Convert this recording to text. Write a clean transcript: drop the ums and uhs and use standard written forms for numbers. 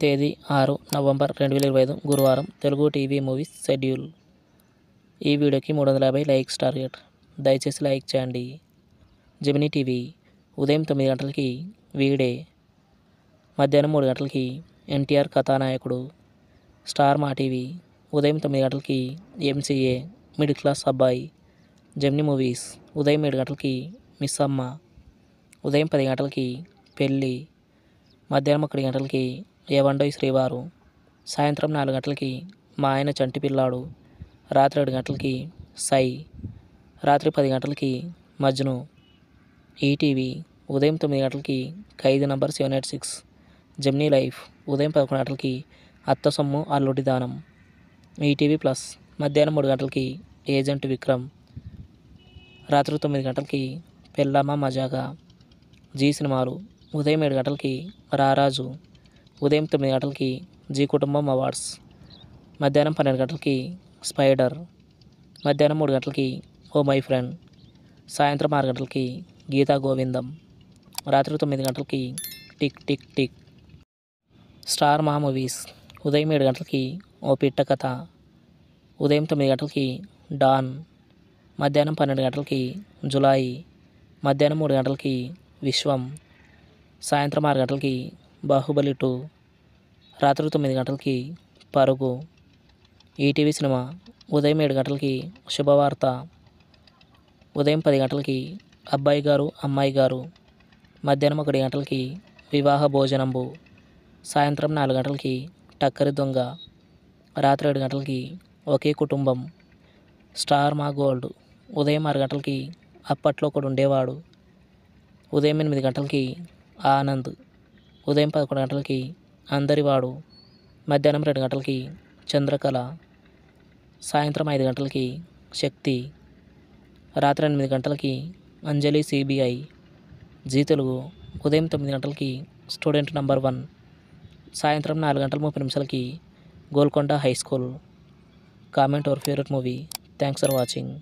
తేదీ 6 నవంబర్ 2025 గురువారం. Telugu TV movies schedule. ఈ వీడియోకి 350 లైక్స్ టార్గెట్. దయచేసి లైక్ చేయండి. జెమినీ టీవీ ఉదయం 9 గంటలకి వీడే, మధ్యాహ్నం 3 గంటలకి ఎన్టీఆర్ కథానాయకుడు. స్టార్ మా టీవీ ఉదయం 9 గంటలకి ఎంసీఏ మిడిల్ క్లాస్ అబ్బాయి. జెమినీ మూవీస్ ఉదయం 7 గంటలకి మిస్ అమ్మ, ఉదయం 10 గంటలకి పెళ్ళి, మధ్యాహ్నం 1 గంటలకి ఏవండోయ్ శ్రీవారు, సాయంత్రం 4 గంటలకి మా ఆయన చంటి పిల్లాడు, రాత్రి 7 గంటలకి సై, రాత్రి 10 గంటలకి మజ్ను. ఈటీవీ ఉదయం 9 గంటలకి ఖైదీ నంబర్ 786. జెమినీ లైఫ్ ఉదయం 11 గంటలకి అత్త సొమ్ము అల్లుడి దానం. ఈటీవీ ప్లస్ మధ్యాహ్నం 3 గంటలకి ఏజెంట్ విక్రమ్, రాత్రి 9 గంటలకి పెళ్ళామా మజాగా. జీ సినిమాలు ఉదయం 7 గంటలకి రారాజు, ఉదయం 9 గంటలకి జీ కుటుంబం అవార్డ్స్, మధ్యాహ్నం 12 గంటలకి స్పైడర్, మధ్యాహ్నం 3 గంటలకి ఓ మై ఫ్రెండ్, సాయంత్రం 6 గంటలకి గీతా గోవిందం, రాత్రి 9 గంటలకి టిక్ టిక్ టిక్. స్టార్ మా మూవీస్ ఉదయం 7 గంటలకి ఓ పిట్ట కథ, ఉదయం 9 గంటలకి డాన్, మధ్యాహ్నం 12 గంటలకి జులాయి, మధ్యాహ్నం 3 గంటలకి విశ్వం, సాయంత్రం 6 గంటలకి బాహుబలి 2, రాత్రి 9 గంటలకి పరుగు. ఈటీవీ సినిమా ఉదయం 7 గంటలకి శుభవార్త, ఉదయం 10 గంటలకి అబ్బాయి గారు అమ్మాయి గారు, మధ్యాహ్నం 1 గంటలకి వివాహ భోజనంబు, సాయంత్రం 4 గంటలకి టక్కరి దొంగ, రాత్రి 7 గంటలకి ఒకే కుటుంబం. స్టార్ మా గోల్డ్ ఉదయం 6 గంటలకి అప్పట్లో ఒకడు ఉండేవాడు, ఉదయం 8 గంటలకి ఆనంద్, ఉదయం 11 గంటలకి అందరివాడు, మధ్యాహ్నం 2 గంటలకి చంద్రకళ, సాయంత్రం 5 గంటలకి శక్తి, రాత్రి 8 గంటలకి అంజలి సిబిఐ. జీ తెలుగు ఉదయం 9 గంటలకి స్టూడెంట్ నంబర్ 1, సాయంత్రం 4 గంటల 30 నిమిషాలకి Golconda high school. Comment your favourite movie. Thanks for watching.